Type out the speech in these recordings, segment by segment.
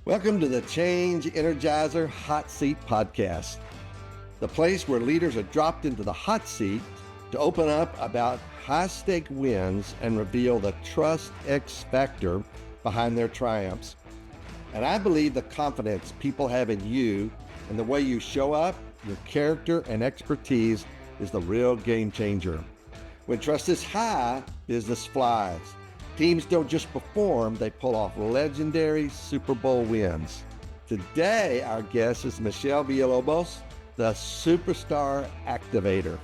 Welcome to the Change Energizer Hot Seat Podcast, the place where leaders are dropped into the hot seat to open up about high-stake wins and reveal the trust X factor behind their triumphs. And I believe the confidence people have in you and the way you show up, your character and expertise is the real game changer. When trust is high, business flies. Teams don't just perform, they pull off legendary Super Bowl wins. Today, our guest is Michelle Villalobos, the Superstar Activator.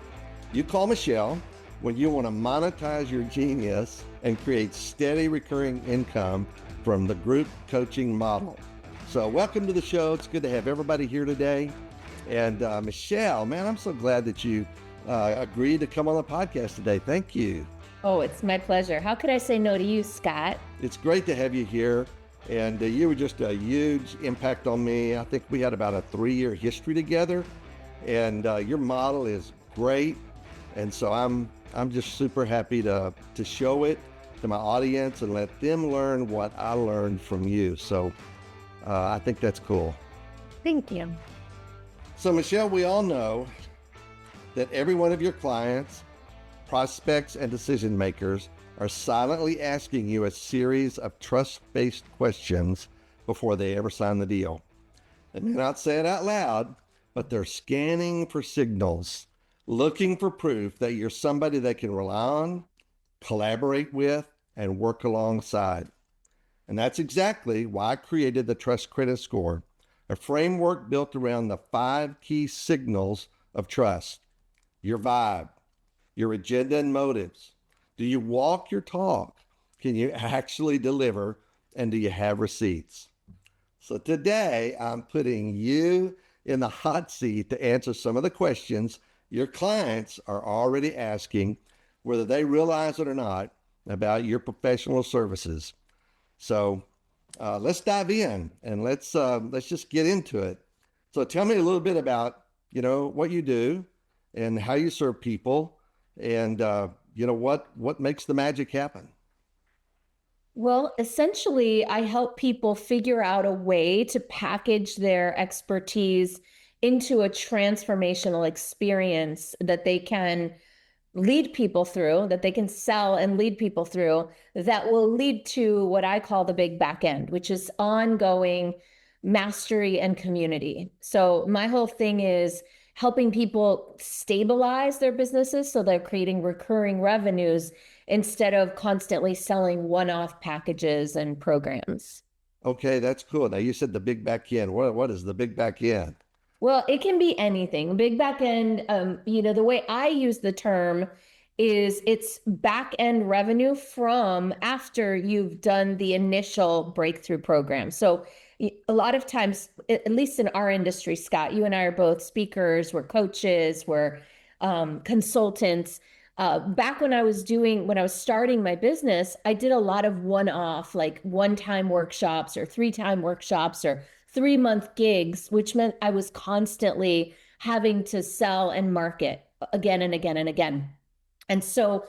You call Michelle when you want to monetize your genius and create steady recurring income from the group coaching model. So welcome to the show. It's good to have everybody here today. And Michelle, man, I'm so glad that you agreed to come on the podcast today. Thank you. Oh, it's my pleasure. How could I say no to you, Scott? It's great to have you here. And you were just a huge impact on me. I think we had about a 3-year history together. And your model is great. And so I'm just super happy to show it to my audience and let them learn what I learned from you. So I think that's cool. Thank you. So Michelle, we all know that every one of your clients, prospects, and decision makers are silently asking you a series of trust-based questions before they ever sign the deal. They may not say it out loud, but they're scanning for signals, looking for proof that you're somebody they can rely on, collaborate with, and work alongside. And that's exactly why I created the Trust Credit Score, a framework built around the 5 key signals of trust. Your vibe, your agenda and motives. Do you walk your talk? Can you actually deliver? And do you have receipts? So today I'm putting you in the hot seat to answer some of the questions your clients are already asking, whether they realize it or not, about your professional services. So let's dive in and let's just get into it. So tell me a little bit about, what you do and how you serve people and, what makes the magic happen. Well, essentially, I help people figure out a way to package their expertise into a transformational experience that they can lead people through, that they can sell and lead people through, that will lead to what I call the big backend, which is ongoing mastery and community. So my whole thing is helping people stabilize their businesses so they're creating recurring revenues instead of constantly selling one-off packages and programs. Okay, that's cool. Now you said the big back end. What is the big back end? Well, it can be anything. Big back end, the way I use the term is it's back end revenue from after you've done the initial breakthrough program. So a lot of times, at least in our industry, Scott, you and I are both speakers, we're coaches, we're consultants. Back when I was starting my business, I did a lot of one-off, like one-time workshops or 3-time workshops or 3-month gigs, which meant I was constantly having to sell and market again and again and again. And so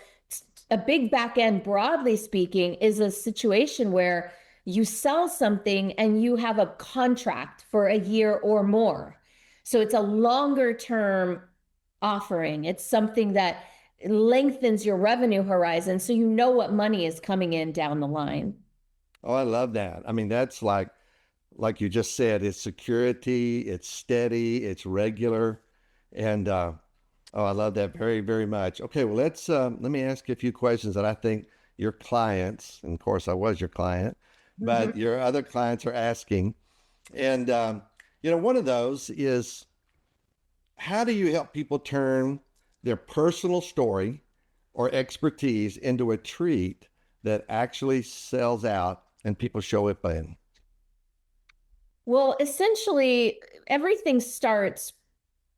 a big back end, broadly speaking, is a situation where you sell something and you have a contract for a year or more. So it's a longer term offering. It's something that lengthens your revenue horizon so you know what money is coming in down the line. Oh, I love that. I mean, that's like you just said, it's security, it's steady, it's regular. And I love that very, very much. Okay, well, let me ask you a few questions that I think your clients, and of course I was your client, but your other clients are asking. And, one of those is, how do you help people turn their personal story or expertise into a treat that actually sells out and people show up in? Well, essentially, everything starts,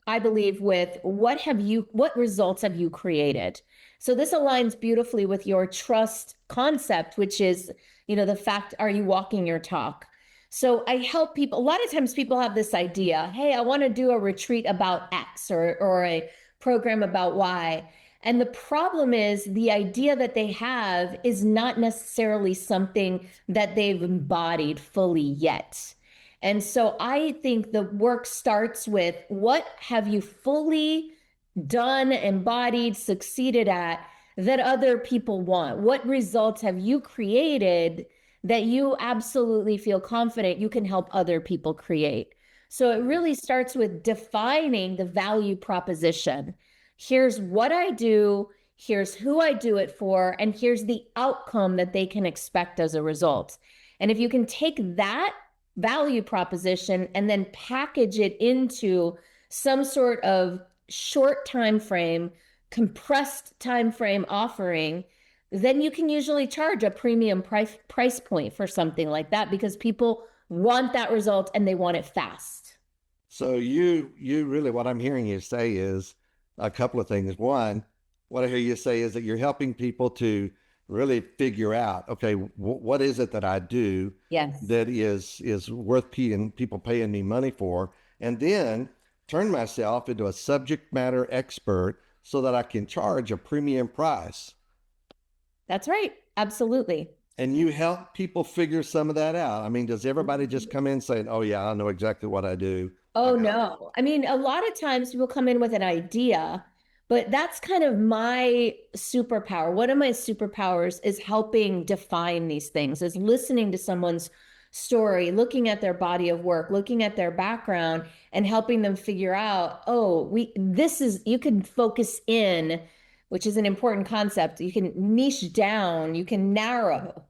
I believe, with what results have you created? So this aligns beautifully with your trust concept, which is, the fact, are you walking your talk? So I help people. A lot of times people have this idea, hey, I want to do a retreat about X or a program about Y. And the problem is the idea that they have is not necessarily something that they've embodied fully yet. And so I think the work starts with, what have you fully done, embodied, succeeded at that other people want? What results have you created that you absolutely feel confident you can help other people create? So it really starts with defining the value proposition. Here's what I do, here's who I do it for, and here's the outcome that they can expect as a result. And if you can take that value proposition and then package it into some sort of short time frame, compressed time frame offering, then you can usually charge a premium price point for something like that, because people want that result and they want it fast. So you really, what I'm hearing you say is a couple of things. One, what I hear you say is that you're helping people to really figure out, okay, what is it that I do Yes. that is worth people paying me money for, and then turn myself into a subject matter expert so that I can charge a premium price. That's right. Absolutely. And you help people figure some of that out. I mean, does everybody just come in saying, oh yeah, I know exactly what I do? Oh, no. I mean, a lot of times people come in with an idea, but that's kind of my superpower. One of my superpowers is helping define these things, is listening to someone's story, looking at their body of work, looking at their background, and helping them figure out, oh, you can focus in, which is an important concept. You can niche down, you can narrow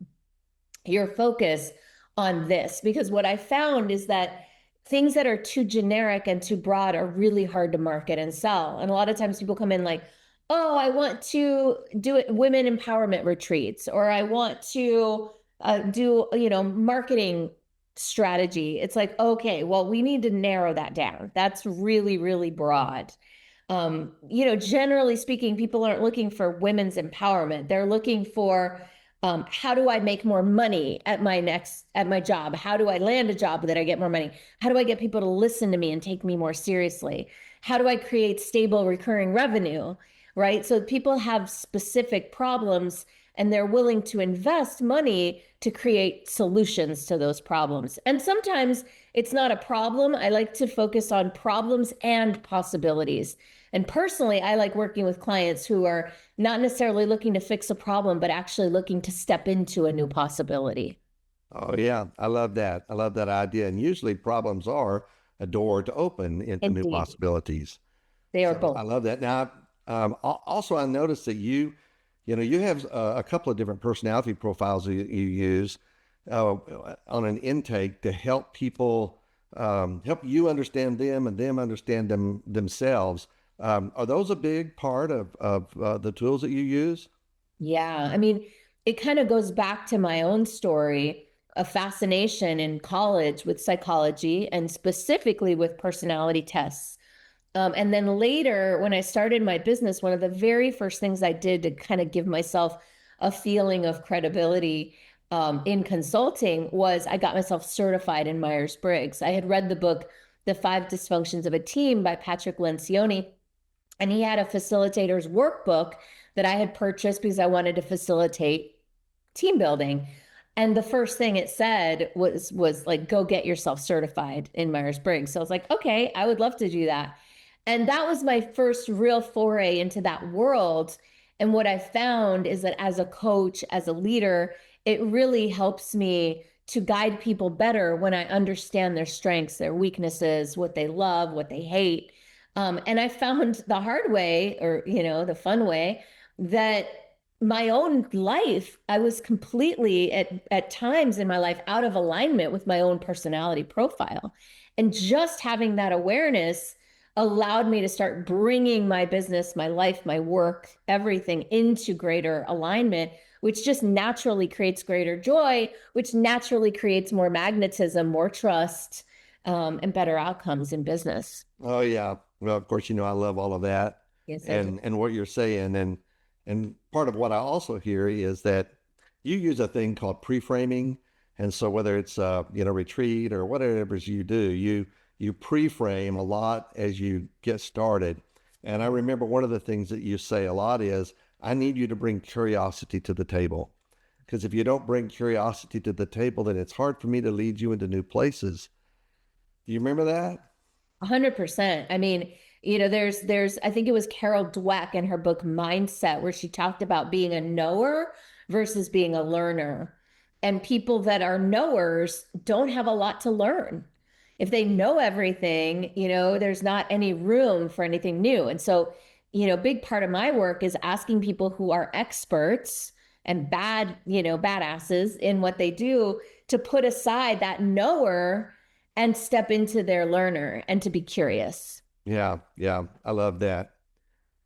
your focus on this, because what I found is that things that are too generic and too broad are really hard to market and sell. And a lot of times people come in like, oh, I want to do it women empowerment retreats, or I want to do, marketing strategy. It's like, okay, well, we need to narrow that down. That's really, really broad. Generally speaking, people aren't looking for women's empowerment. They're looking for, how do I make more money at my job? How do I land a job that I get more money? How do I get people to listen to me and take me more seriously? How do I create stable recurring revenue? Right? So people have specific problems and they're willing to invest money to create solutions to those problems. And sometimes it's not a problem. I like to focus on problems and possibilities. And personally, I like working with clients who are not necessarily looking to fix a problem, but actually looking to step into a new possibility. Oh yeah, I love that. I love that idea. And usually problems are a door to open into new Indeed, possibilities. they are So both. I love that. Now, also I noticed that you have a couple of different personality profiles you use on an intake to help people, help you understand them and them understand themselves. Are those a big part of the tools that you use? Yeah. I mean, it kind of goes back to my own story, a fascination in college with psychology and specifically with personality tests. And then later, when I started my business, one of the very first things I did to kind of give myself a feeling of credibility in consulting was I got myself certified in Myers-Briggs. I had read the book, The Five Dysfunctions of a Team by Patrick Lencioni, and he had a facilitator's workbook that I had purchased because I wanted to facilitate team building. And the first thing it said was like, go get yourself certified in Myers-Briggs. So I was like, okay, I would love to do that. And that was my first real foray into that world. And what I found is that as a coach, as a leader, it really helps me to guide people better when I understand their strengths, their weaknesses, what they love, what they hate. And I found the hard way, or, the fun way, that my own life, I was completely at times in my life out of alignment with my own personality profile. And just having that awareness allowed me to start bringing my business, my life, my work, everything into greater alignment, which just naturally creates greater joy, which naturally creates more magnetism, more trust, and better outcomes in business. Oh yeah. Well, of course, I love all of that Yes, I do. and what you're saying. And part of what I also hear is that you use a thing called pre-framing. And so whether it's retreat or whatever you do, you pre-frame a lot as you get started. And I remember one of the things that you say a lot is, I need you to bring curiosity to the table. Because if you don't bring curiosity to the table, then it's hard for me to lead you into new places. Do you remember that? 100%. I mean, there's, I think it was Carol Dweck in her book Mindset, where she talked about being a knower versus being a learner. And people that are knowers don't have a lot to learn. If they know everything, there's not any room for anything new. And so, big part of my work is asking people who are experts and badasses in what they do to put aside that knower and step into their learner and to be curious. Yeah, yeah, I love that.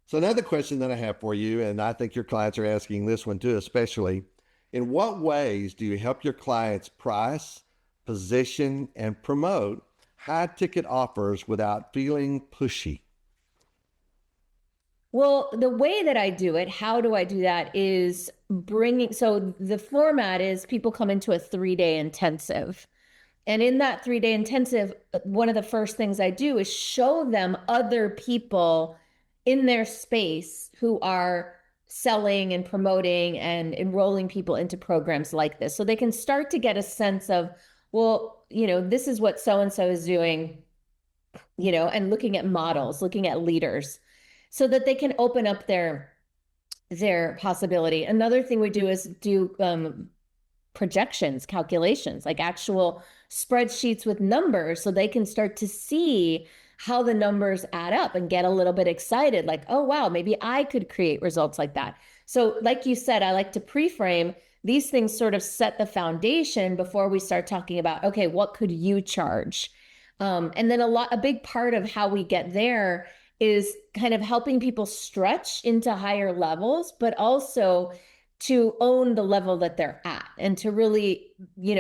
So another question that I have for you, and I think your clients are asking this one too, especially, in what ways do you help your clients price, position, and promote high ticket offers without feeling pushy? Well, the way that I do it, how do I do that is so the format is people come into a 3-day intensive. And in that 3-day intensive, one of the first things I do is show them other people in their space who are selling and promoting and enrolling people into programs like this. So they can start to get a sense of, well, this is what so and so is doing, and looking at models, looking at leaders, so that they can open up their possibility. Another thing we do is do projections, calculations, like actual spreadsheets with numbers, so they can start to see how the numbers add up and get a little bit excited, like, oh, wow, maybe I could create results like that. So like you said, I like to pre-frame these things, sort of set the foundation before we start talking about, okay, what could you charge? And then a big part of how we get there is kind of helping people stretch into higher levels, but also to own the level that they're at and to really,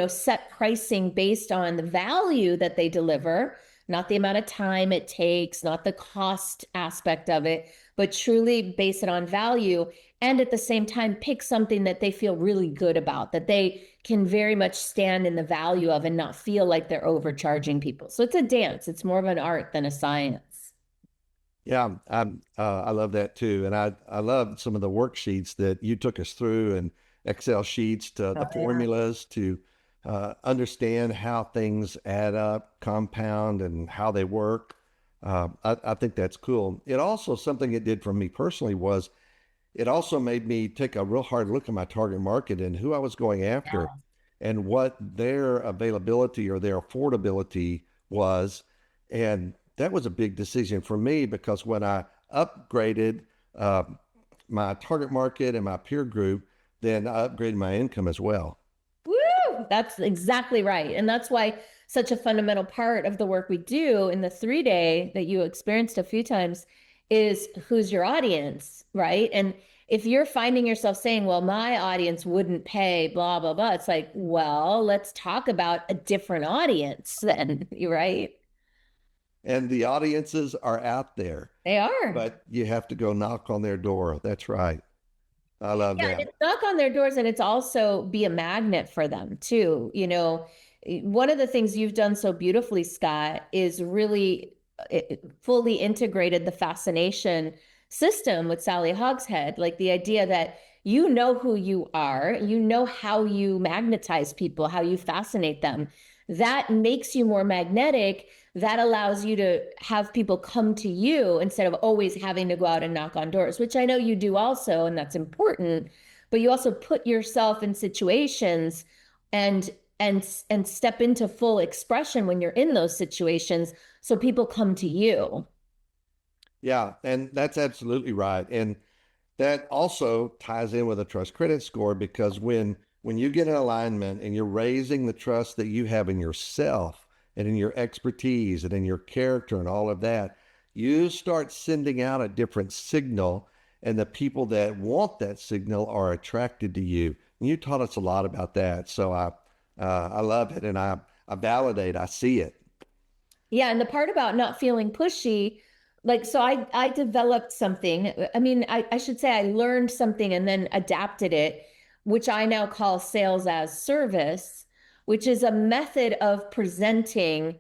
set pricing based on the value that they deliver, not the amount of time it takes, not the cost aspect of it, but truly base it on value. And at the same time, pick something that they feel really good about, that they can very much stand in the value of and not feel like they're overcharging people. So it's a dance. It's more of an art than a science. Yeah, I love that too. And I love some of the worksheets that you took us through, and Excel sheets to the Oh, yeah. formulas to understand how things add up, compound, and how they work. I think that's cool. It also, something it did for me personally was it also made me take a real hard look at my target market and who I was going after and what their availability or their affordability was. And that was a big decision for me because when I upgraded uh, my target market and my peer group, then I upgraded my income as well. Woo! That's exactly right. And that's why such a fundamental part of the work we do in the 3-day that you experienced a few times is who's your audience, right? And if you're finding yourself saying, well, my audience wouldn't pay, blah, blah, blah, it's like, well, let's talk about a different audience then, right? And the audiences are out there, They are. but you have to go knock on their door. That's right. I love Yeah, and that. it's knock on their doors and it's also be a magnet for them too. One of the things you've done so beautifully, Scott, is really fully integrated the fascination system with Sally Hogshead, like the idea that you know who you are, you know how you magnetize people, how you fascinate them. That makes you more magnetic. That allows you to have people come to you instead of always having to go out and knock on doors, which I know you do also, and that's important. But you also put yourself in situations and and step into full expression when you're in those situations so people come to you. Yeah, and that's absolutely right. And that also ties in with a trust credit score because when you get in alignment and you're raising the trust that you have in yourself and in your expertise and in your character and all of that, you start sending out a different signal, and the people that want that signal are attracted to you. And you taught us a lot about that, so I love it, and I validate, I see it. Yeah, and the part about not feeling pushy, like, so I developed something. I mean, I should say I learned something and then adapted it, which I now call sales as service, which is a method of presenting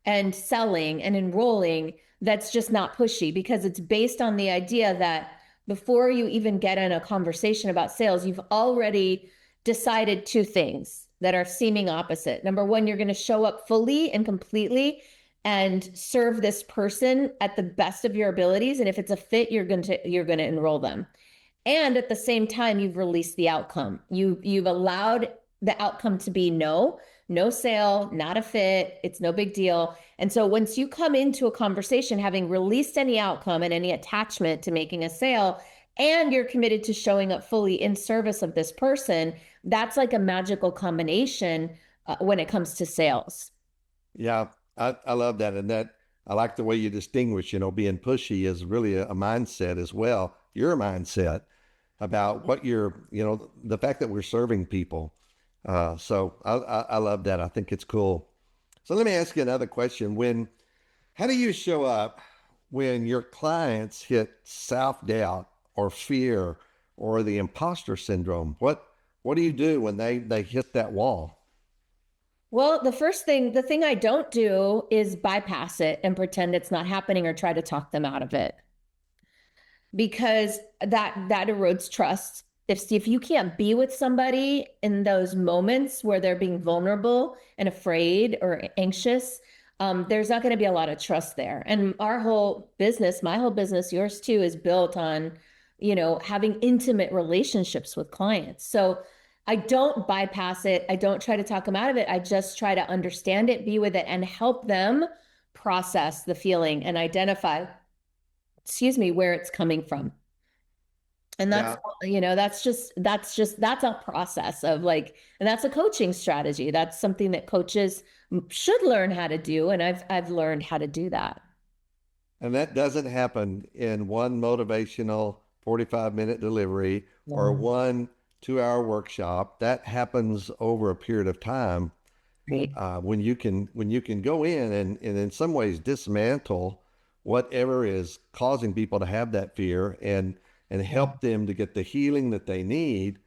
and selling and enrolling that's just not pushy, because it's based on the idea that before you even get in a conversation about sales, you've already decided two things that are seeming opposite. Number one, you're going to show up fully and completely and serve this person at the best of your abilities. And if it's a fit, you're going to enroll them. And at the same time, you've released the outcome. You've allowed the outcome to be no sale, not a fit. It's no big deal. And so once you come into a conversation, having released any outcome and any attachment to making a sale, and you're committed to showing up fully in service of this person, that's like a magical combination when it comes to sales. Yeah, I love that. And that I like the way you distinguish, being pushy is really a mindset as well. Your mindset about what the fact that we're serving people. So I love that. I think it's cool. So let me ask you another question. How do you show up when your clients hit self-doubt or fear or the imposter syndrome? What do you do when they hit that wall? Well, the thing I don't do is bypass it and pretend it's not happening or try to talk them out of it, because that erodes trust. If you can't be with somebody in those moments where they're being vulnerable and afraid or anxious, there's not going to be a lot of trust there. And our whole business, my whole business, yours too, is built on, having intimate relationships with clients. So I don't bypass it. I don't try to talk them out of it. I just try to understand it, be with it, and help them process the feeling and identify, where it's coming from. And Yeah. that's a process of like, and that's a coaching strategy. That's something that coaches should learn how to do. And I've learned how to do that. And that doesn't happen in one motivational 45-minute delivery or No. one 2-hour workshop. That happens over a period of time, Right. when you can go in and in some ways dismantle whatever is causing people to have that fear and help them to get the healing that they need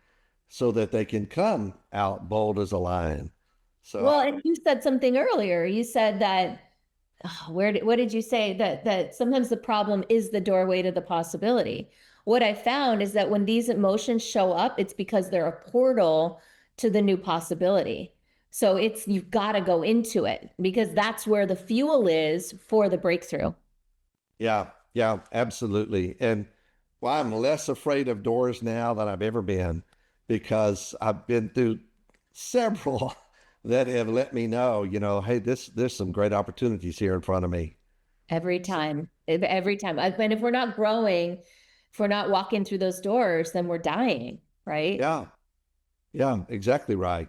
so that they can come out bold as a lion. So Well, and you said something earlier. You said that, what did you say? That sometimes the problem is the doorway to the possibility. What I found is that when these emotions show up, it's because they're a portal to the new possibility. So you've got to go into it because that's where the fuel is for the breakthrough. yeah, yeah, absolutely. And well, I'm less afraid of doors now than I've ever been because I've been through several that have let me know, hey, there's some great opportunities here in front of me. Every time, every time. And if we're not growing, if we're not walking through those doors, then we're dying, right? Yeah, yeah, exactly right.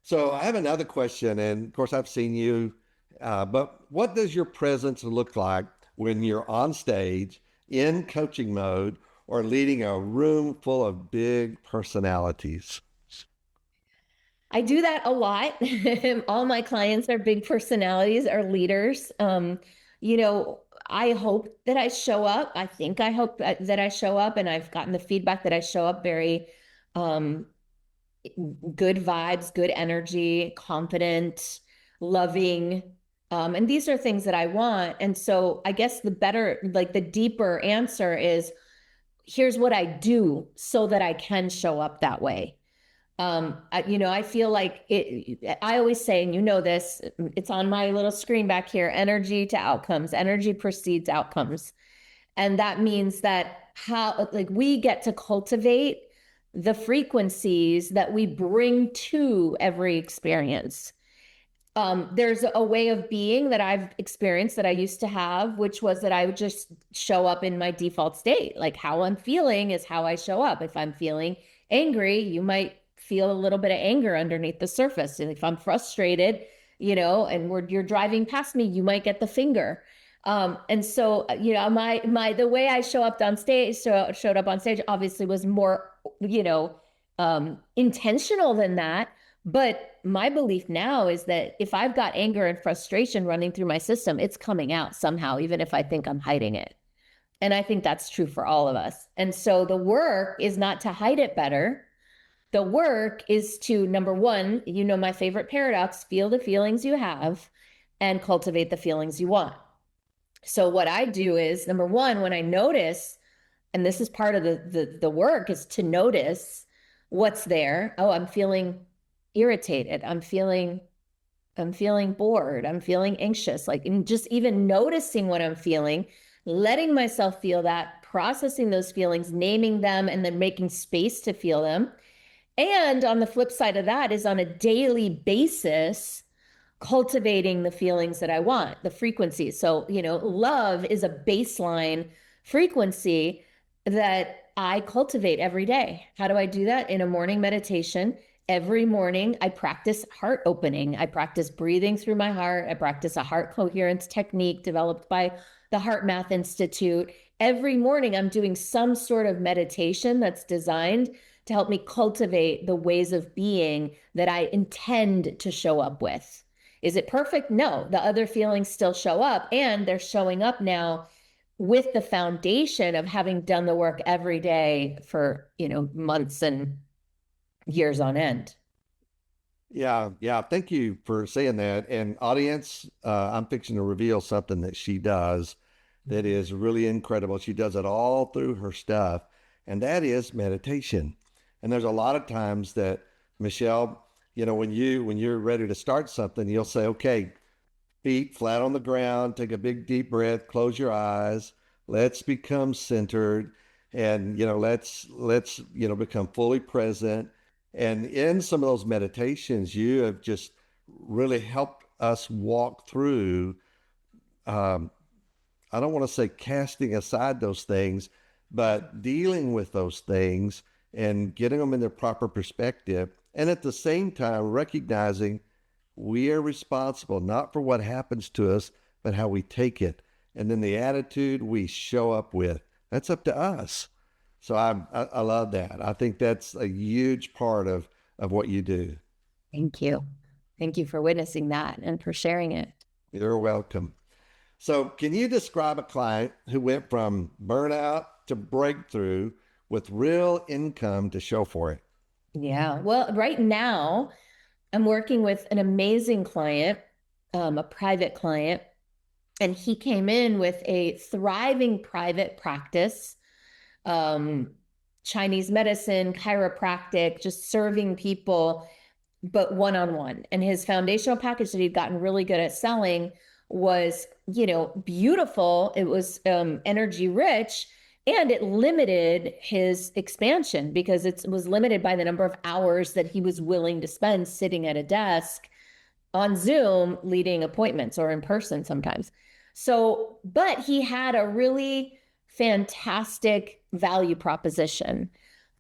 So I have another question, and of course I've seen you, but what does your presence look like when you're on stage in coaching mode or leading a room full of big personalities? I do that a lot. All my clients are big personalities, are leaders. You know, I hope that I show up. I think I hope that I show up, and I've gotten the feedback that I show up very um, good vibes, good energy, confident, loving. And these are things that I want. And so I guess the deeper answer is here's what I do so that I can show up that way. I feel like I always say, and this, it's on my little screen back here, energy to outcomes, energy precedes outcomes. And that means that we get to cultivate the frequencies that we bring to every experience. There's a way of being that I've experienced that I used to have, which was that I would just show up in my default state. Like how I'm feeling is how I show up. If I'm feeling angry, you might feel a little bit of anger underneath the surface. And if I'm frustrated, and you're driving past me, you might get the finger. And so, the way I showed up on stage obviously was more, intentional than that. But my belief now is that if I've got anger and frustration running through my system, it's coming out somehow, even if I think I'm hiding it. And I think that's true for all of us. And so the work is not to hide it better. The work is to, number one, my favorite paradox, feel the feelings you have and cultivate the feelings you want. So what I do is, number one, when I notice, and this is part of the work, is to notice what's there. Oh, I'm feeling irritated. I'm feeling I'm feeling bored. I'm feeling anxious. Like, and just even noticing what I'm feeling, letting myself feel that, processing those feelings, naming them, and then making space to feel them. And on the flip side of that is on a daily basis, cultivating the feelings that I want, the frequencies. So, love is a baseline frequency that I cultivate every day. How do I do that? In a morning meditation. Every morning, I practice heart opening. I practice breathing through my heart. I practice a heart coherence technique developed by the Heart Math Institute. Every morning, I'm doing some sort of meditation that's designed to help me cultivate the ways of being that I intend to show up with. Is it perfect? No, the other feelings still show up, and they're showing up now with the foundation of having done the work every day for, months and years on end. Yeah, yeah. Thank you for saying that. And audience, I'm fixing to reveal something that she does that is really incredible. She does it all through her stuff, and that is meditation. And there's a lot of times that Michelle, when you're ready to start something, you'll say, okay, feet flat on the ground, take a big deep breath, close your eyes, let's become centered, and let's become fully present. And in some of those meditations, you have just really helped us walk through, um, I don't want to say casting aside those things, but dealing with those things and getting them in their proper perspective, and at the same time recognizing we are responsible not for what happens to us, but how we take it. And then the attitude we show up with, that's up to us. So I love that. I think that's a huge part of what you do. Thank you. Thank you for witnessing that and for sharing it. You're welcome. So can you describe a client who went from burnout to breakthrough with real income to show for it? Yeah. Well, right now, I'm working with an amazing client, a private client, and he came in with a thriving private practice, um, Chinese medicine, chiropractic, just serving people, but one-on-one. And his foundational package that he'd gotten really good at selling was, beautiful. It was energy rich, and it limited his expansion because it was limited by the number of hours that he was willing to spend sitting at a desk on Zoom leading appointments, or in person sometimes. So, but he had a really fantastic value proposition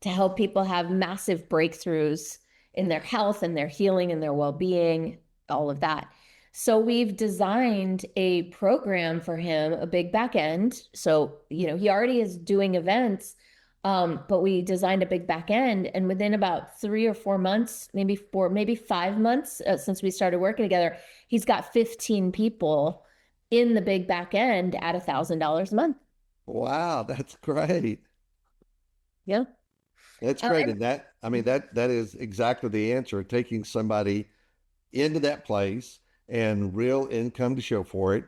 to help people have massive breakthroughs in their health and their healing and their well-being, all of that. So we've designed a program for him, a big backend. So, he already is doing events, but we designed a big backend, and within about 3 or 4 months, maybe 5 months, since we started working together, he's got 15 people in the big backend at $1,000 a month. Wow, that's great. Yeah. That's Uh, great. and And that is exactly the answer, taking somebody into that place and real income to show for it.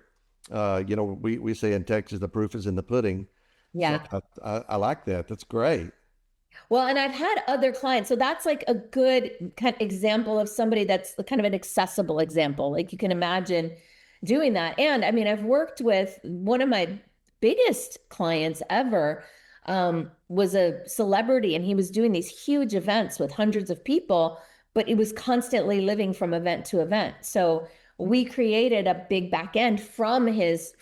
We say in Texas, the proof is in the pudding. So yeah. I like that. That's great. Well, and I've had other clients. So that's like a good kind of example of somebody that's kind of an accessible example. Like, you can imagine doing that. And I mean, I've worked with one of my biggest clients ever, was a celebrity, and he was doing these huge events with hundreds of people, but he was constantly living from event to event. So we created a big back end from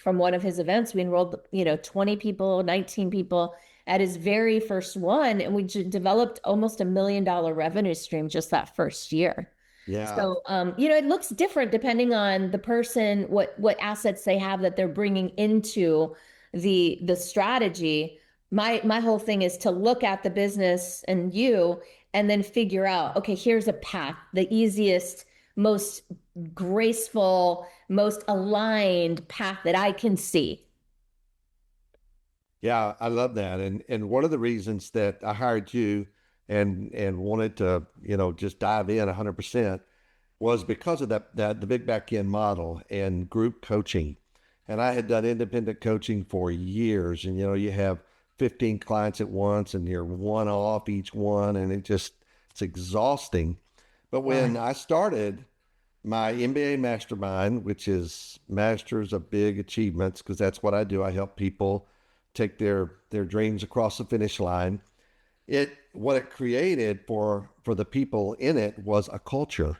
one of his events. We enrolled, 20 people, 19 people at his very first one, and we developed almost $1 million revenue stream just that first year. Yeah. So, it looks different depending on the person, what assets they have that they're bringing into the strategy. My whole thing is to look at the business and then figure out, okay, here's a path, the easiest, most graceful, most aligned path that I can see. Yeah, I love that. And one of the reasons that I hired you and wanted to, just dive in 100% was because of that the big back end model and group coaching. And I had done independent coaching for years, and you have 15 clients at once and you're one off each one, and it's exhausting. But Right. when I started my MBA mastermind, which is Masters of Big Achievements, because that's what I do. I help people take their dreams across the finish line. It what it created for the people in it was a culture,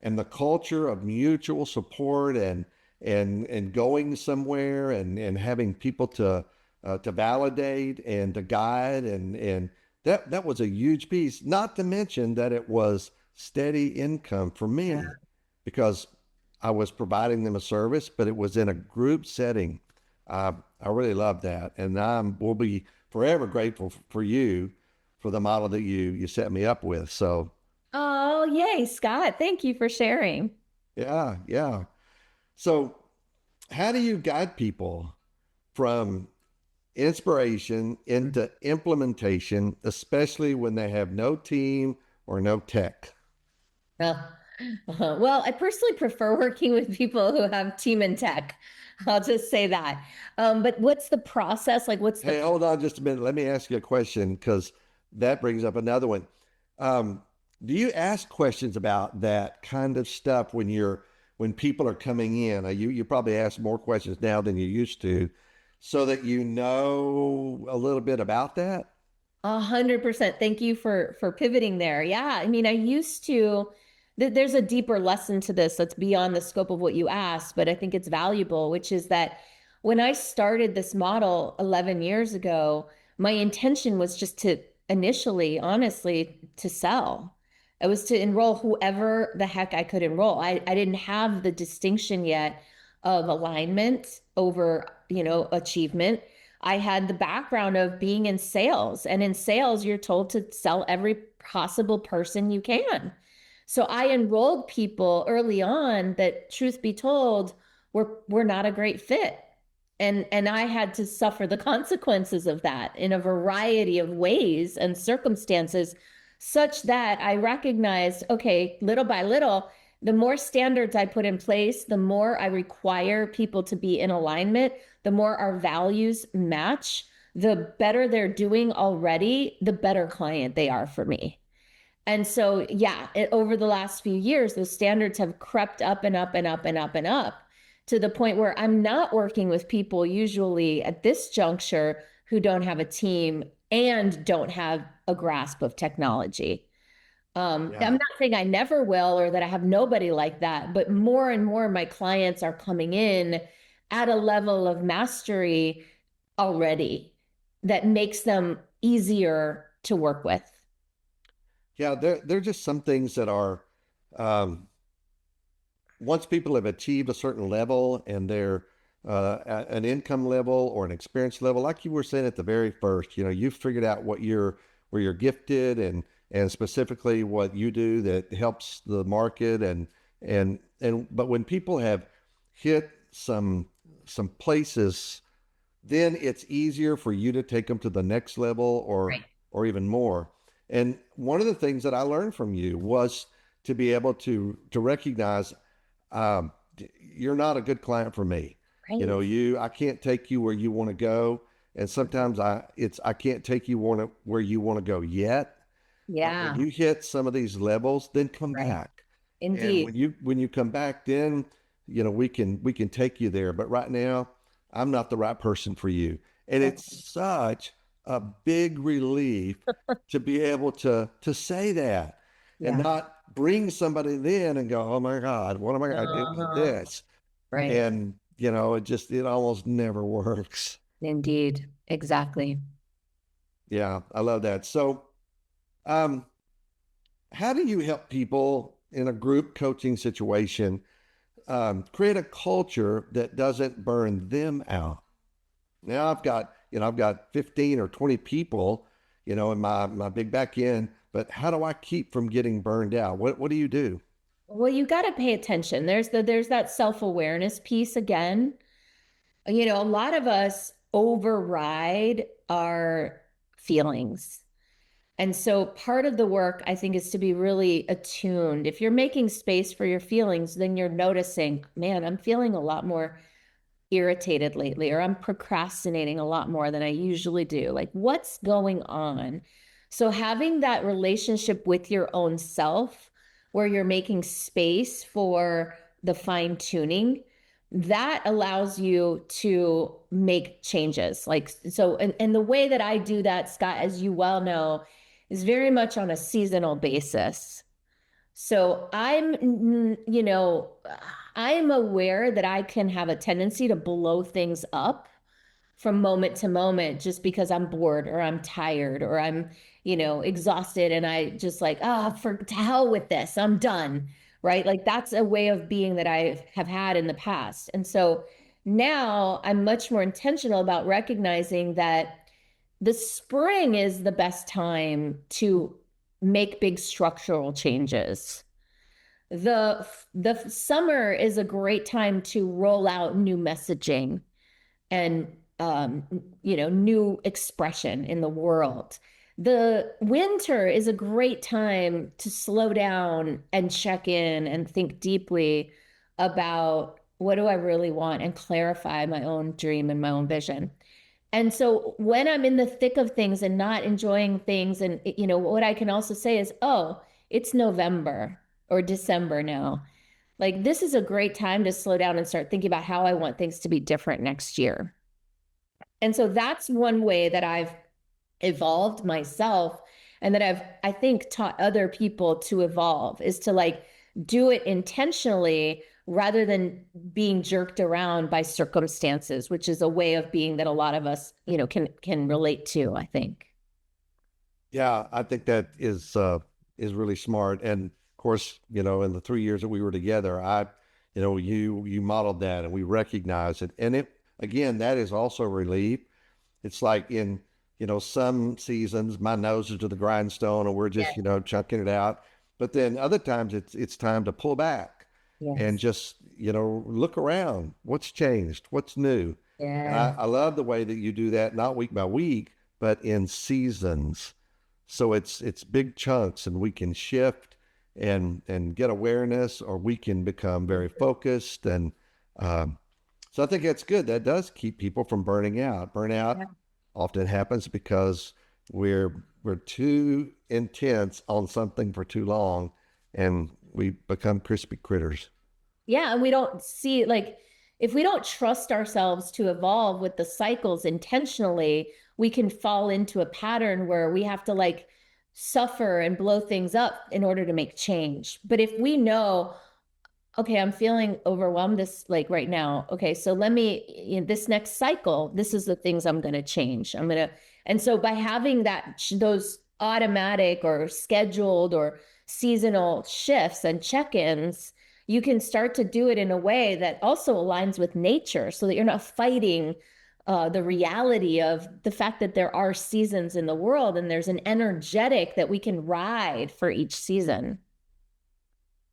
and the culture of mutual support and going somewhere and having people to validate and to guide and that was a huge piece. Not to mention that it was steady income for Yeah. me because I was providing them a service, but it was in a group setting. I really love that, and I will be forever grateful for you for the model that you set me up with. So Oh, yay, Scott. Thank you for sharing. yeah, yeah. So how do you guide people from inspiration into implementation, especially when they have no team or no tech? Uh, well, I personally prefer working with people who have team and tech. I'll just say that. But what's the process? Like, what's the Hey, hold on just a minute. Let me ask you a question because that brings up another one. Um, do you ask questions about that kind of stuff when people are coming in? You probably ask more questions now than you used to, so that you know a little bit about that. 100%. Thank you for pivoting there. Yeah, I mean, I used to. There's a deeper lesson to this that's beyond the scope of what you asked, but I think it's valuable, which is that when I started this model 11 years ago, my intention was just to initially, honestly, to sell. It was to enroll whoever the heck I could enroll. I didn't have the distinction yet of alignment over, achievement. I had the background of being in sales, and in sales, you're told to sell every possible person you can. So I enrolled people early on that, truth be told, were not a great fit. And I had to suffer the consequences of that in a variety of ways and circumstances, such that I recognized, okay, little by little, the more standards I put in place, the more I require people to be in alignment, the more our values match, the better they're doing already, the better client they are for me. And so, yeah, over the last few years, those standards have crept up and up and up and up and up to the point where I'm not working with people usually at this juncture who don't have a team and don't have a grasp of technology. I'm Yeah. not saying I never will or that I have nobody like that, but more and more my clients are coming in at a level of mastery already that makes them easier to work with. Yeah, there are just some things that are um, once people have achieved a certain level and they're an income level or an experience level, like you were saying at the very first, you've figured out where you're gifted and specifically what you do that helps the market and but when people have hit some places, then it's easier for you to take them to the next level Right. or even more. And one of the things that I learned from you was to be able to recognize um, you're not a good client for me. Right. I can't take you where you want to go, and sometimes I can't take you where you want to go yet. But when Yeah. you hit some of these levels, then come Right. back. And Indeed. when you come back, then we can take you there. But right now, I'm not the right person for you. And it's such a big relief to be able to say that and Yeah. not bring somebody in and go, oh my God, what am I going to do with Uh-huh. this? Right. And it almost never works. Indeed. Exactly. Yeah, I love that. So, um, how do you help people in a group coaching situation create a culture that doesn't burn them out? Now I've got 15 or 20 people, in my big back end, but how do I keep from getting burned out? What do you do? Well, you got to pay attention. There's that self-awareness piece again. A lot of us override our feelings. And so part of the work, I think, is to be really attuned. If you're making space for your feelings, then you're noticing, man, I'm feeling a lot more irritated lately, or I'm procrastinating a lot more than I usually do. Like, what's going on? So, having that relationship with your own self, where you're making space for the fine tuning, that allows you to make changes. Like, so, and the way that I do that, Scott, as you well know, is very much on a seasonal basis. So I'm aware that I can have a tendency to blow things up from moment to moment just because I'm bored or I'm tired or I'm, exhausted and I just like, to hell with this, I'm done. Right. Like that's a way of being that I have had in the past. And so now I'm much more intentional about recognizing that the spring is the best time to make big structural changes. The summer is a great time to roll out new messaging and new expression in the world. The winter is a great time to slow down and check in and think deeply about what do I really want and clarify my own dream and my own vision. And so when I'm in the thick of things and not enjoying things, and what I can also say is, oh, it's November or December now. Like this is a great time to slow down and start thinking about how I want things to be different next year. And so that's one way that I've evolved myself and that I think, taught other people to evolve is to like do it intentionally rather than being jerked around by circumstances, which is a way of being that a lot of us, can relate to, I think. Yeah, I think that is really smart. And of course, in the 3 years that we were together, you modeled that and we recognized it. And it again, that is also relief. It's like in, some seasons my nose is to the grindstone and we're just, chunking it out. But then other times it's time to pull back and Yes. just, look around. What's changed? What's new? And Yeah. I love the way that you do that, not week by week, but in seasons. So it's big chunks and we can shift and get awareness, or we can become very focused. And so I think that's good. That does keep people from burning out. Burnout Yeah. often happens because we're too intense on something for too long and we become crispy critters. Yeah, and we don't see like if we don't trust ourselves to evolve with the cycles intentionally, we can fall into a pattern where we have to like suffer and blow things up in order to make change. But if we know, okay, I'm feeling overwhelmed this like right now. Okay, so let me in this next cycle, this is the things I'm going to change. And so by having those automatic or scheduled or seasonal shifts and check-ins, you can start to do it in a way that also aligns with nature so that you're not fighting the reality of the fact that there are seasons in the world and there's an energetic that we can ride for each season.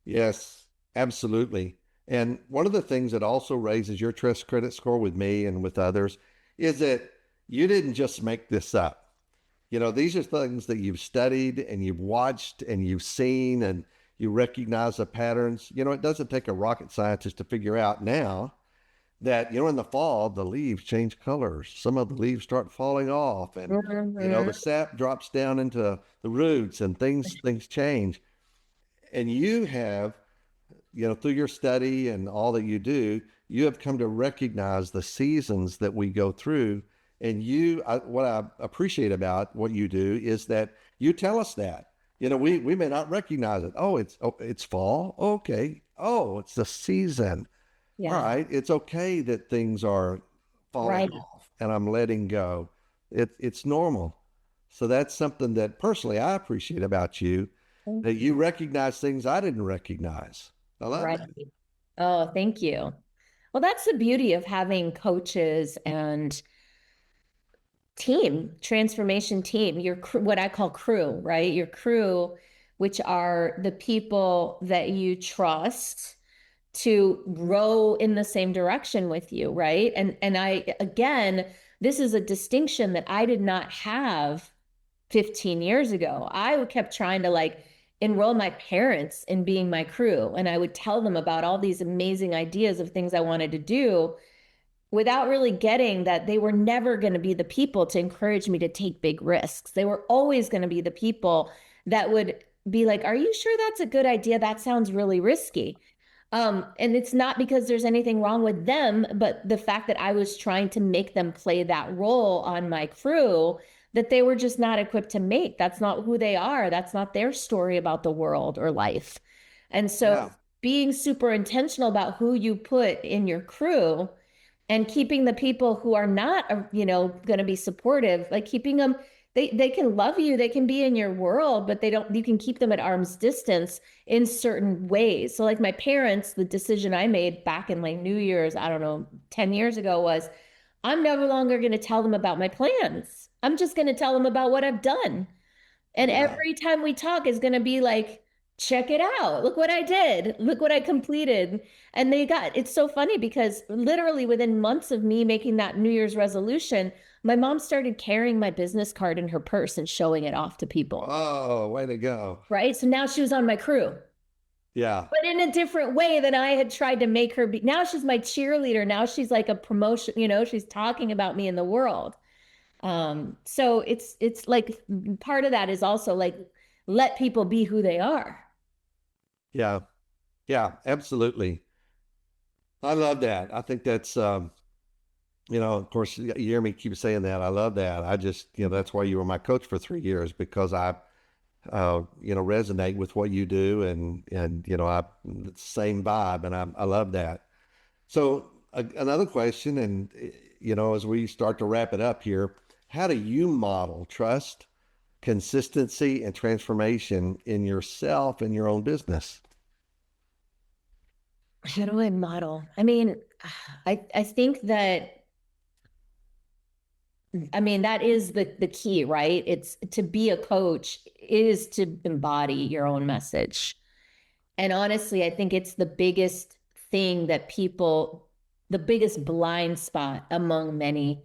Yes, absolutely. And one of the things that also raises your trust credit score with me and with others is that you didn't just make this up. These are things that you've studied and you've watched and you've seen and you recognize the patterns. It doesn't take a rocket scientist to figure out now that, in the fall, the leaves change colors. Some of the leaves start falling off and, the Mhm. sap drops down into the roots and things change. And you have, through your study and all that you do, you have come to recognize the seasons that we go through. And what I appreciate about what you do is that you tell us that. We may not recognize it. It's fall. Okay. Oh, it's the season. All Yeah. right. It's okay that things are falling Right. off and I'm letting go. It's normal. So that's something that personally I appreciate about you, that you recognize things I didn't recognize. I love Right. that. Oh, thank you. Well, that's the beauty of having coaches and transformation team, what I call crew, right? Your crew, which are the people that you trust to row in the same direction with you, right? And I again, this is a distinction that I did not have 15 years ago. I kept trying to like enroll my parents in being my crew, and I would tell them about all these amazing ideas of things I wanted to do without really getting that they were never going to be the people to encourage me to take big risks. They were always going to be the people that would be like, are you sure that's a good idea? That sounds really risky. And it's not because there's anything wrong with them, but the fact that I was trying to make them play that role on my crew that they were just not equipped to make. That's not who they are. That's not their story about the world or life. And so Yeah. being super intentional about who you put in your crew and keeping the people who are not, going to be supportive, like keeping them, they can love you, they can be in your world, but you can keep them at arm's distance in certain ways. So like my parents, the decision I made back in like New Year's, I don't know, 10 years ago was I'm no longer going to tell them about my plans. I'm just going to tell them about what I've done. And Yeah. every time we talk is going to be like, check it out. Look what I did. Look what I completed. And it's so funny because literally within months of me making that New Year's resolution, my mom started carrying my business card in her purse and showing it off to people. Oh, way to go. Right. So now she was on my crew, Yeah. but in a different way than I had tried to make her be. Now she's my cheerleader. Now she's like a promotion, she's talking about me in the world. So it's like part of that is also like let people be who they are. Yeah. Yeah, absolutely. I love that. I think that's, of course, you hear me keep saying that. I love that. I just, that's why you were my coach for 3 years because I, resonate with what you do and, it's the same vibe and I love that. So another question, and, as we start to wrap it up here, how do you model trust, consistency, and transformation in yourself and your own business? How do I model? I mean, I think that that is the key, right? It's to be a coach is to embody your own message. And honestly, I think it's the biggest thing that the biggest blind spot among many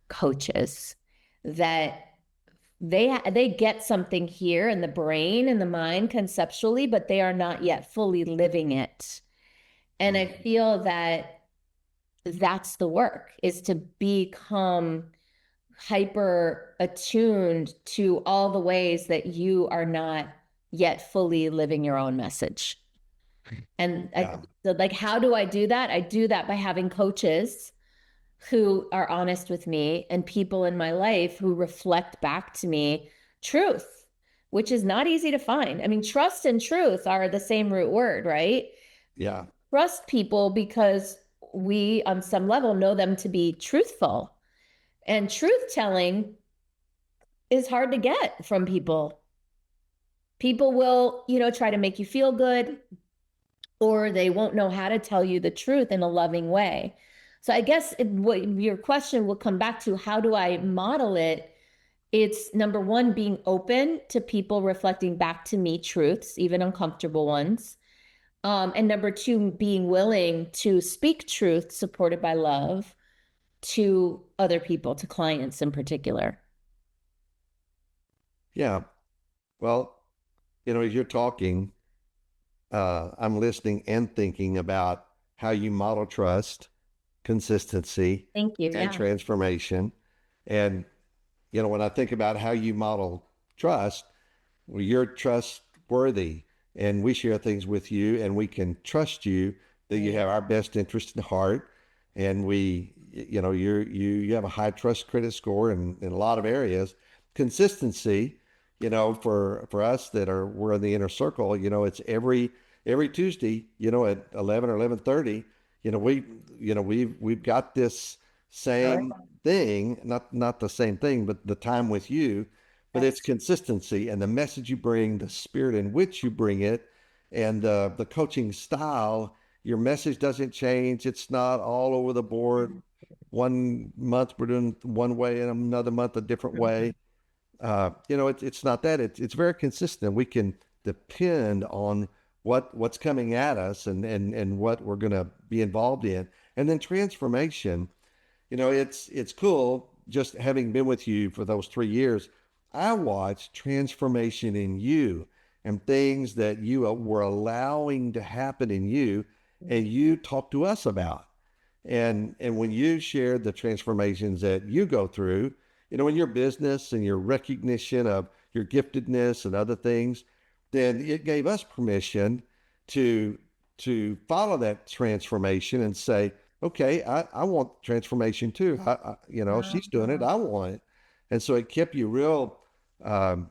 coaches that they get something here in the brain and the mind conceptually, but they are not yet fully living it. And I feel that that's the work is to become hyper attuned to all the ways that you are not yet fully living your own message. And Yeah. like, how do I do that? I do that by having coaches who are honest with me and people in my life who reflect back to me truth, which is not easy to find. I mean, trust and truth are the same root word, right? Yeah. Trust people because we, on some level, know them to be truthful. And truth telling is hard to get from people. People will, try to make you feel good, or they won't know how to tell you the truth in a loving way. So I guess what your question will come back to, how do I model it? It's number one, being open to people reflecting back to me truths, even uncomfortable ones. And number two, being willing to speak truth supported by love to other people, to clients in particular. Yeah. Well, as you're talking, I'm listening and thinking about how you model trust, consistency, Thank you. and Yeah. transformation. And, when I think about how you model trust, well, you're trustworthy and we share things with you and we can trust you that you have our best interest in heart. And you have a high trust credit score in a lot of areas. Consistency, for us we're in the inner circle, it's every Tuesday, at 11 or 11:30, we've got this same thing, not the same thing, but the time with you, but it's consistency and the message you bring, the spirit in which you bring it, and the coaching style. Your message doesn't change. It's not all over the board. One month we're doing one way and another month a different way. It's not that. It's very consistent. We can depend on what's coming at us and what we're going to be involved in. And then transformation, it's cool just having been with you for those 3 years. I watched transformation in you and things that you were allowing to happen in you and you talked to us about. And when you shared the transformations that you go through, in your business and your recognition of your giftedness and other things, then it gave us permission to follow that transformation and say, okay, I want transformation too. She's doing it. I want it. And so it kept you real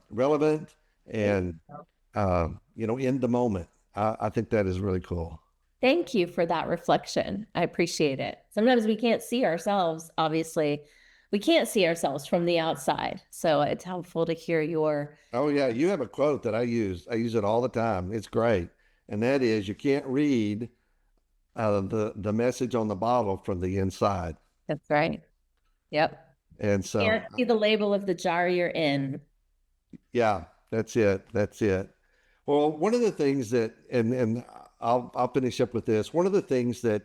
relevant and, in the moment. I think that is really cool. Thank you for that reflection. I appreciate it. Sometimes we can't see ourselves, obviously. We can't see ourselves from the outside. So it's helpful to hear your. Oh yeah, you have a quote that I use. I use it all the time. It's great. And that is, you can't read the message on the bottle from the inside. That's right. Yep. And so, Can't see the label of the jar you're in. yeah, that's it. That's it. Well, one of the things that, and I'll finish up with this. One of the things that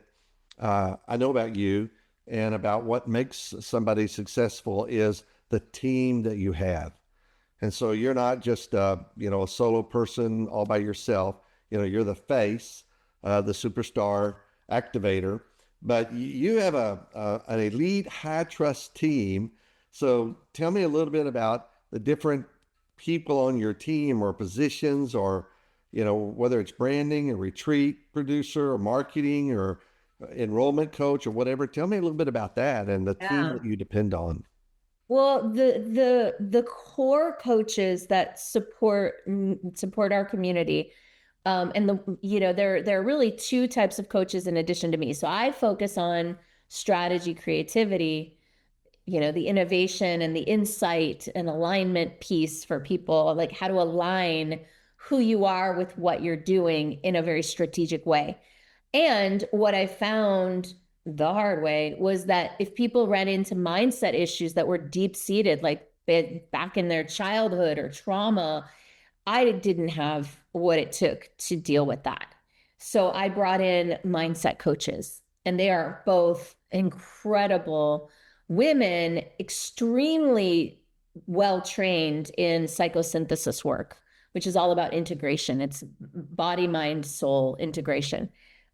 I know about you and about what makes somebody successful is the team that you have. And so you're not just a solo person all by yourself. You're the face, the superstar activator, but you have an elite high trust team. So tell me a little bit about the different people on your team or positions, or whether it's branding, a retreat producer, or marketing, or enrollment coach, or whatever. Tell me a little bit about that and the team Yeah. that you depend on. Well, the core coaches that support our community, and there are really two types of coaches in addition to me. So I focus on strategy, creativity, the innovation and the insight and alignment piece for people, like how to align who you are with what you're doing in a very strategic way. And what I found the hard way was that if people ran into mindset issues that were deep seated, like back in their childhood or trauma, I didn't have what it took to deal with that. So I brought in mindset coaches, and they are both incredible women, extremely well trained in psychosynthesis work, which is all about integration. It's body, mind, soul integration.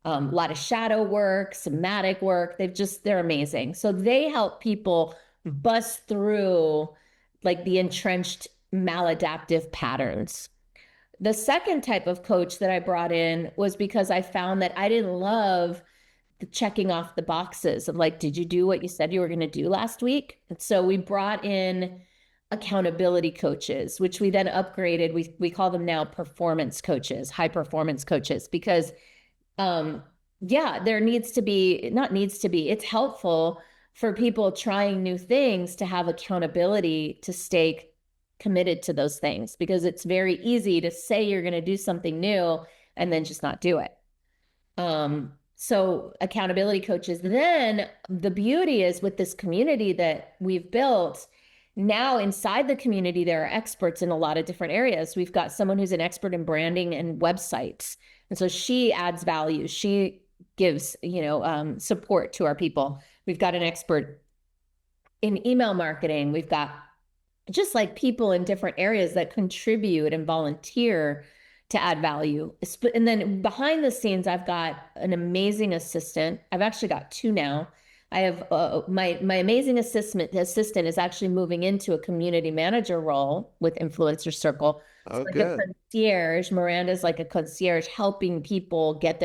A lot of shadow work, somatic work. They're amazing. So they help people bust through like the entrenched maladaptive patterns. The second type of coach that I brought in was because I found that I didn't love the checking off the boxes of like, did you do what you said you were going to do last week? And so we brought in accountability coaches, which we then upgraded. We call them now performance coaches, high performance coaches, because there needs to be, not needs to be, it's helpful for people trying new things to have accountability to stay committed to those things, because it's very easy to say you're going to do something new and then just not do it. So accountability coaches. Then the beauty is with this community that we've built, now inside the community, there are experts in a lot of different areas. We've got someone who's an expert in branding and websites. And so she adds value. She gives, support to our people. We've got an expert in email marketing. We've got just like people in different areas that contribute and volunteer to add value. And then behind the scenes, I've got an amazing assistant. I've actually got two now. I have my amazing assistant is actually moving into a community manager role with Influencer Circle. Oh, Like a good. concierge. Miranda's like a concierge, helping people get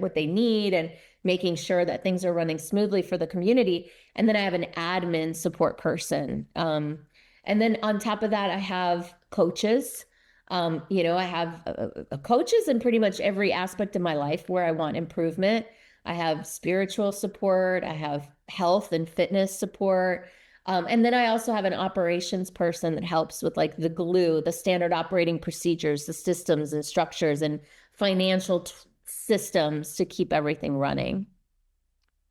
what they need and making sure that things are running smoothly for the community. And then I have an admin support person. And then on top of that, I have coaches. I have coaches in pretty much every aspect of my life where I want improvement. I have spiritual support. I have health and fitness support. And then I also have an operations person that helps with like the glue, the standard operating procedures, the systems and structures and financial systems to keep everything running.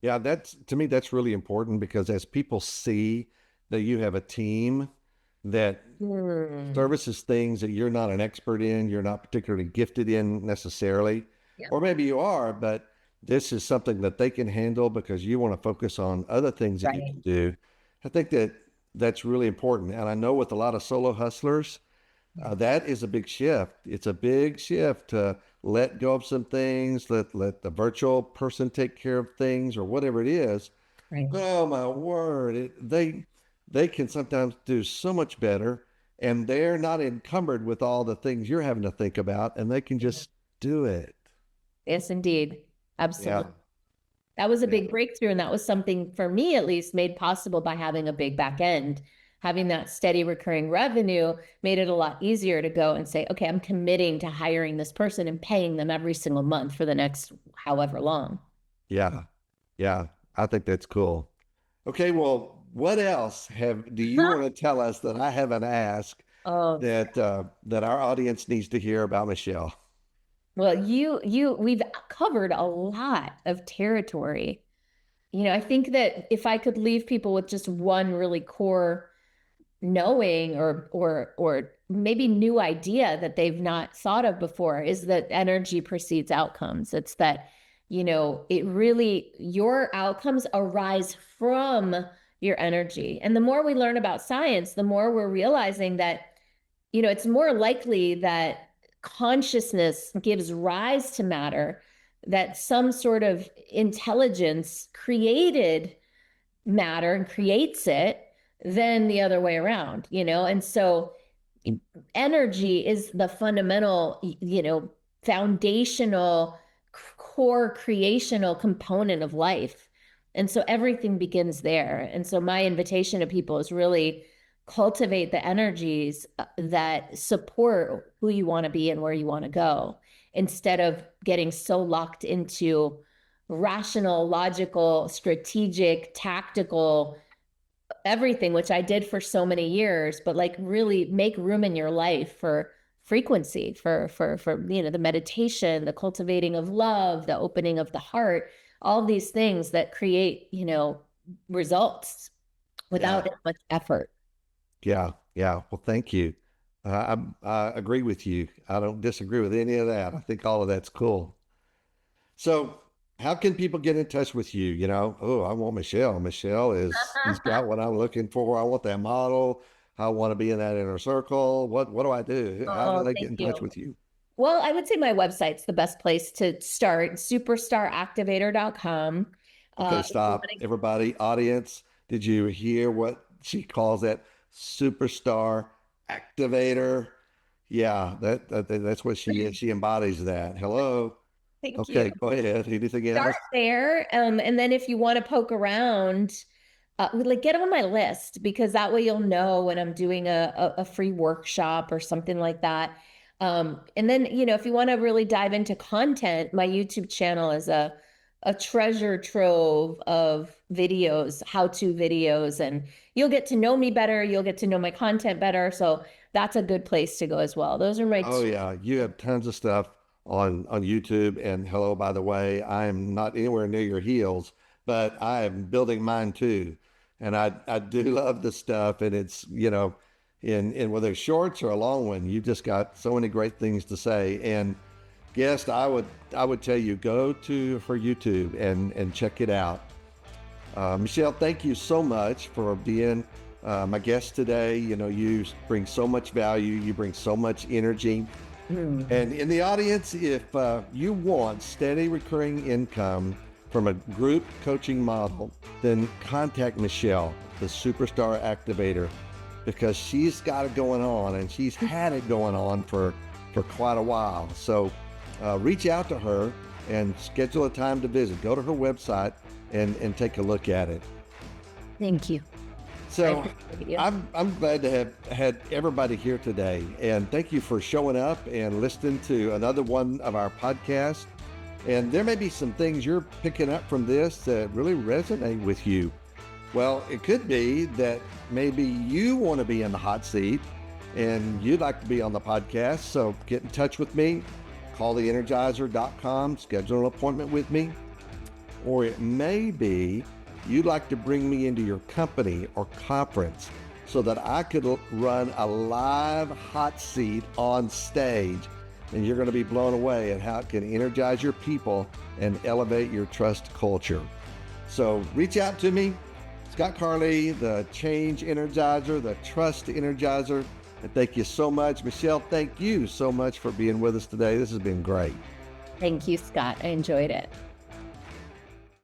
Yeah, to me, that's really important because as people see that you have a team that services things that you're not an expert in, you're not particularly gifted in necessarily, Yeah. or maybe you are, but this is something that they can handle because you want to focus on other things that you Right. can do. I think that that's really important. And I know with a lot of solo hustlers, that is a big shift. It's a big shift to let go of some things, let the virtual person take care of things or whatever it is. Right. But oh my word, they can sometimes do so much better and they're not encumbered with all the things you're having to think about, and they can just do it. Yes, indeed. Absolutely. Yeah. That was a Yeah. big breakthrough. And that was something for me, at least, made possible by having a big back end. Having that steady recurring revenue made it a lot easier to go and say, okay, I'm committing to hiring this person and paying them every single month for the next however long. Yeah. Yeah. I think that's cool. Okay. Well, what else do you want to tell us that I haven't asked Oh, that our audience needs to hear about Michelle? well, we've covered a lot of territory. I think that if I could leave people with just one really core knowing or maybe new idea that they've not thought of before, is that energy precedes outcomes. It's that, it really, your outcomes arise from your energy. And the more we learn about science, the more we're realizing that, it's more likely that consciousness gives rise to matter, that some sort of intelligence created matter and creates it, than the other way around, And so energy is the fundamental, foundational, core creational component of life. And so everything begins there. And so my invitation to people is really cultivate the energies that support who you want to be and where you want to go, instead of getting so locked into rational, logical, strategic, tactical, everything, which I did for so many years, but like really make room in your life for frequency, for the meditation, the cultivating of love, the opening of the heart, all these things that create, results without much effort. Yeah. Yeah. Well, thank you. I agree with you. I don't disagree with any of that. I think all of that's cool. So, how can people get in touch with you? Oh, I want Michelle. She's got what I'm looking for. I want that model. I want to be in that inner circle. What do I do? How do Oh, they get thank in touch you. with you? Well, I would say my website's the best place to start, superstaractivator.com. Okay, If you stop. want to. Everybody, audience, did you hear what she calls that? Superstar Activator. Yeah, that's what she is. She embodies that. Hello. Thank you. Okay, go ahead. Anything Start else? there. And then if you want to poke around, like get on my list, because that way you'll know when I'm doing a free workshop or something like that. And then, if you want to really dive into content, my YouTube channel is a treasure trove of videos, how-to videos, and you'll get to know me better. You'll get to know my content better. So that's a good place to go as well. Those are my Oh two. yeah, you have tons of stuff on YouTube. And hello, by the way, I am not anywhere near your heels, but I am building mine too. And I do love the stuff, and it's in whether it's shorts or a long one, you've just got so many great things to say. And guest, I would tell you, go to her YouTube and check it out. Michelle, thank you so much for being my guest today. You bring so much value, you bring so much energy. Hmm. And in the audience, if you want steady recurring income from a group coaching model, then contact Michelle, the Superstar Activator, because she's got it going on, and she's had it going on for quite a while. So reach out to her and schedule a time to visit. Go to her website and take a look at it. Thank you. So I appreciate you. I'm glad to have had everybody here today, and thank you for showing up and listening to another one of our podcasts. And there may be some things you're picking up from this that really resonate with you. Well, it could be that maybe you want to be in the hot seat and you'd like to be on the podcast. So get in touch with me, call theenergizer.com, schedule an appointment with me. Or it may be you'd like to bring me into your company or conference so that I could run a live hot seat on stage. And you're going to be blown away at how it can energize your people and elevate your trust culture. So reach out to me, Scott Carley, the Change Energizer, the Trust Energizer. And thank you so much. Michelle, thank you so much for being with us today. This has been great. Thank you, Scott. I enjoyed it.